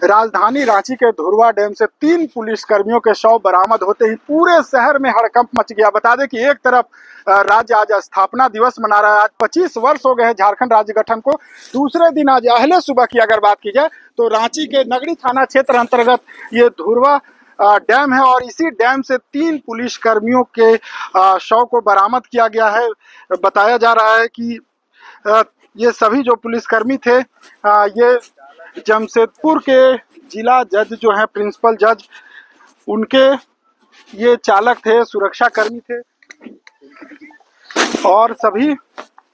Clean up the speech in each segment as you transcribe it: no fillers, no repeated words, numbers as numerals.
राजधानी रांची के धुरवा डैम से 3 पुलिसकर्मियों के शव बरामद होते ही पूरे शहर में हड़कंप मच गया। बता दें कि एक तरफ राज्य आज स्थापना दिवस मना रहा है। आज 25 वर्ष हो गए हैं झारखंड राज्य गठन को। दूसरे दिन आज अहले सुबह की अगर बात की जाए तो रांची के नगरी थाना क्षेत्र अंतर्गत ये धुरवा डैम है और इसी डैम से 3 पुलिसकर्मियों के शव को बरामद किया गया है। बताया जा रहा है कि ये सभी जो पुलिसकर्मी थे ये जमशेदपुर के जिला जज जो हैं प्रिंसिपल जज उनके ये चालक थे, सुरक्षा कर्मी थे और सभी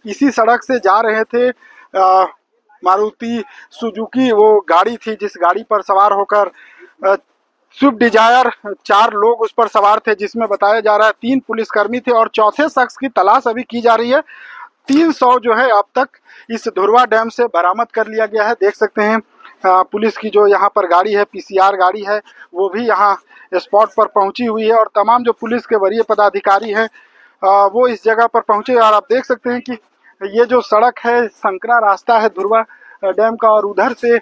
इसी सड़क से जा रहे थे। मारुति सुजुकी वो गाड़ी थी जिस गाड़ी पर सवार होकर स्विफ्ट डिजायर 4 लोग उस पर सवार थे, जिसमें बताया जा रहा है 3 पुलिसकर्मी थे और चौथे शख्स की तलाश अभी की जा रही है। 300 जो है अब तक इस धुरवा डैम से बरामद कर लिया गया है। देख सकते हैं पुलिस की जो यहाँ पर गाड़ी है, पीसीआर गाड़ी है, वो भी यहाँ स्पॉट पर पहुंची हुई है और तमाम जो पुलिस के वरीय पदाधिकारी हैं वो इस जगह पर पहुंचे। और आप देख सकते हैं कि ये जो सड़क है संकरा रास्ता है धुरवा डैम का और उधर से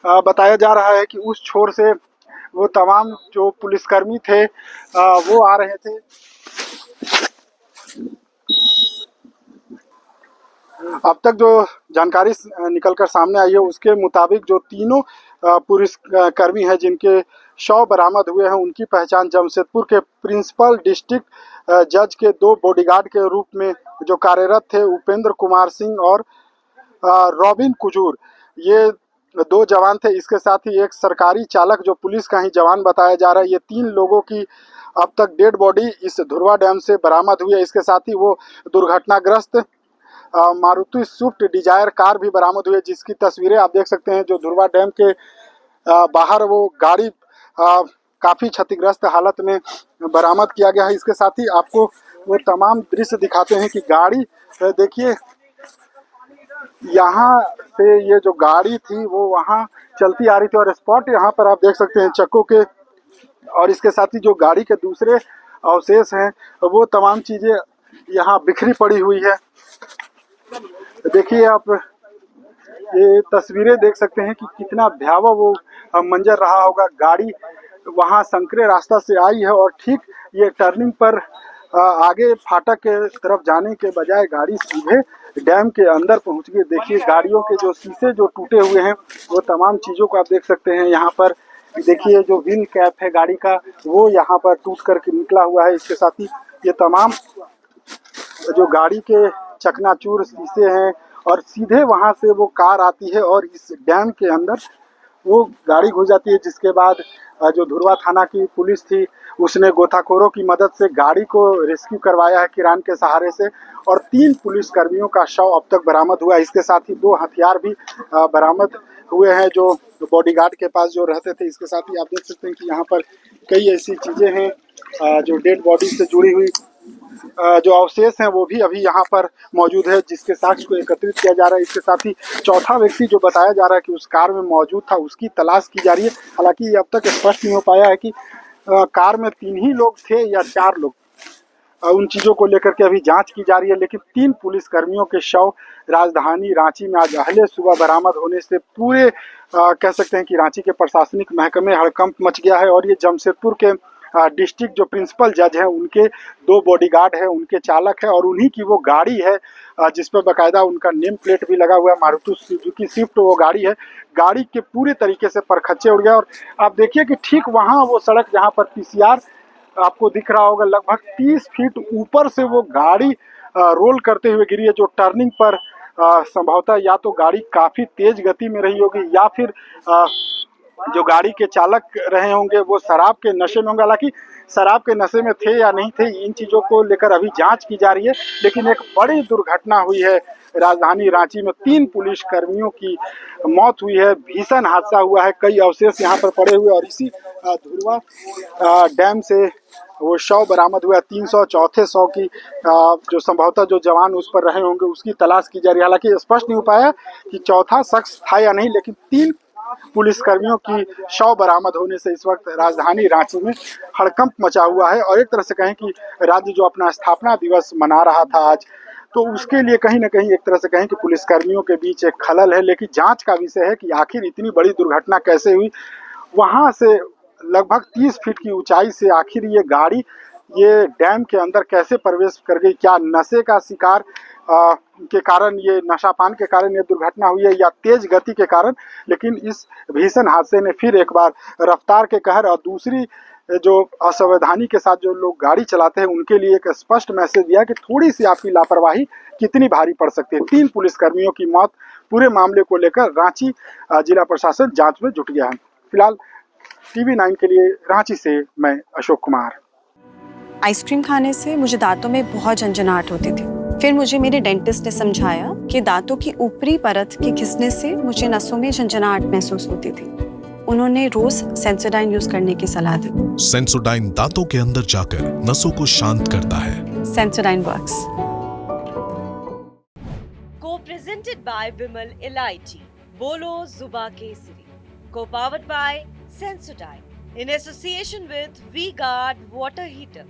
बताया जा रहा है कि उस छोर से वो तमाम जो पुलिसकर्मी थे वो आ रहे थे। अब तक जो जानकारी निकलकर सामने आई है उसके मुताबिक जो तीनों पुलिसकर्मी हैं जिनके शव बरामद हुए हैं उनकी पहचान जमशेदपुर के प्रिंसिपल डिस्ट्रिक्ट जज के 2 बॉडीगार्ड के रूप में जो कार्यरत थे उपेंद्र कुमार सिंह और रॉबिन कुजूर, ये 2 जवान थे। इसके साथ ही एक सरकारी चालक जो पुलिस का ही जवान बताया जा रहा है। ये 3 लोगों की अब तक डेड बॉडी इस धुरवा डैम से बरामद हुई है। इसके साथ ही वो दुर्घटनाग्रस्त मारुति स्विफ्ट डिजायर कार भी बरामद हुई है, जिसकी तस्वीरें आप देख सकते हैं। जो धुरवा डैम के बाहर वो गाड़ी काफ़ी क्षतिग्रस्त हालत में बरामद किया गया है। इसके साथ ही आपको वो तमाम दृश्य दिखाते हैं कि गाड़ी देखिए, यहाँ से ये जो गाड़ी थी वो वहाँ चलती आ रही थी और स्पॉट यहाँ पर आप देख सकते हैं चक्कों के। और इसके साथ ही जो गाड़ी के दूसरे अवशेष हैं वो तमाम चीज़ें यहाँ बिखरी पड़ी हुई है। देखिए आप ये तस्वीरें देख सकते हैं कि कितना भयावह वो मंजर रहा होगा। गाड़ी वहाँ संकरे रास्ता से आई है और ठीक ये टर्निंग पर आगे फाटक के तरफ जाने के बजाय गाड़ी सीधे डैम के अंदर पहुंच गई। देखिए गाड़ियों के जो शीशे जो टूटे हुए हैं वो तमाम चीज़ों को आप देख सकते हैं। यहाँ पर देखिए जो व्हील कैप है गाड़ी का वो यहाँ पर टूट करके निकला हुआ है। इसके साथ ही ये तमाम जो गाड़ी के चकनाचूर शीशे हैं और सीधे वहाँ से वो कार आती है और इस डैम के अंदर वो गाड़ी घुस जाती है। जिसके बाद जो धुरवा थाना की पुलिस थी उसने गोताखोरों की मदद से गाड़ी को रेस्क्यू करवाया है किरान के सहारे से और 3 पुलिसकर्मियों का शव अब तक बरामद हुआ है। इसके साथ ही 2 हथियार भी बरामद हुए हैं जो बॉडीगार्ड के पास जो रहते थे। इसके साथ ही आप देख सकते हैं कि यहाँ पर कई ऐसी चीज़ें हैं जो डेड बॉडी से जुड़ी हुई जो अवशेष हैं वो भी अभी यहाँ पर मौजूद है, जिसके साक्ष्य को एकत्रित किया जा रहा है। इसके साथ ही चौथा व्यक्ति जो बताया जा रहा है कि उस कार में मौजूद था उसकी तलाश की जा रही है। हालांकि ये अब तक स्पष्ट नहीं हो पाया है कि कार में 3 ही लोग थे या 4 लोग। उन चीज़ों को लेकर के अभी जांच की जा रही है। लेकिन 3 पुलिसकर्मियों के शव राजधानी रांची में आज अहले सुबह बरामद होने से पूरे कह सकते हैं कि रांची के प्रशासनिक महकमे में हड़कंप मच गया है। और ये जमशेदपुर के डिस्ट्रिक्ट जो प्रिंसिपल जज हैं उनके 2 बॉडीगार्ड हैं, उनके चालक है और उन्हीं की वो गाड़ी है जिस पर बाकायदा उनका नेम प्लेट भी लगा हुआ है। मारुति सुजुकी स्विफ्ट वो गाड़ी है। गाड़ी के पूरे तरीके से परखच्चे उड़ गए और आप देखिए कि ठीक वहाँ वो सड़क जहाँ पर पीसीआर आपको दिख रहा होगा लगभग 30 फीट ऊपर से वो गाड़ी रोल करते हुए गिरी है। जो टर्निंग पर संभवतः या तो गाड़ी काफ़ी तेज गति में रही होगी या फिर जो गाड़ी के चालक रहे होंगे वो शराब के नशे में होंगे। हालांकि शराब के नशे में थे या नहीं थे इन चीज़ों को लेकर अभी जांच की जा रही है। लेकिन एक बड़ी दुर्घटना हुई है राजधानी रांची में। 3 पुलिसकर्मियों की मौत हुई है, भीषण हादसा हुआ है। कई अवशेष यहाँ पर पड़े हुए और इसी धुरवा डैम से वो शव बरामद हुआ। 304 शव की जो संभवतः जो जवान उस पर रहे होंगे उसकी तलाश की जा रही है। हालांकि स्पष्ट नहीं हो पाया कि चौथा शख्स था या नहीं, लेकिन 3 पुलिसकर्मियों की शव बरामद होने से इस वक्त राजधानी रांची में हड़कंप मचा हुआ है। और एक तरह से कहें कि राज्य जो अपना स्थापना दिवस मना रहा था आज, तो उसके लिए कहीं ना कहीं एक तरह से कहें कि पुलिसकर्मियों के बीच एक खलल है। लेकिन जांच का विषय है कि आखिर इतनी बड़ी दुर्घटना कैसे हुई। वहां से लगभग 30 फीट की ऊंचाई से आखिर ये गाड़ी ये डैम के अंदर कैसे प्रवेश कर गई। क्या नशे का शिकार के कारण, ये नशापान के कारण ये दुर्घटना हुई है या तेज गति के कारण। लेकिन इस भीषण हादसे ने फिर एक बार रफ्तार के कहर और दूसरी जो असावधानी के साथ जो लोग गाड़ी चलाते हैं उनके लिए एक स्पष्ट मैसेज दिया कि थोड़ी सी आपकी लापरवाही कितनी भारी पड़ सकती है। 3 पुलिसकर्मियों की मौत। पूरे मामले को लेकर रांची जिला प्रशासन जांच में जुट गया है। फिलहाल TV9 के लिए रांची से मैं अशोक कुमार। आइसक्रीम खाने से मुझे दांतों में बहुत झंझनाहट होती थी। फिर मुझे मेरे डेंटिस्ट ने समझाया कि दांतों की ऊपरी परत के घिसने से मुझे नसों में झंझनाहट महसूस होती थी। उन्होंने रोज सेंसोडाइन यूज करने की सलाह दी। सेंसोडाइन दांतों के अंदर जाकर नसों को शांत करता है। Sensodyne works. Co-presented by Vimal Elaichi, Bolo Zuba Kesari. Co-powered by Sensodyne in association with V-Guard Water Heater.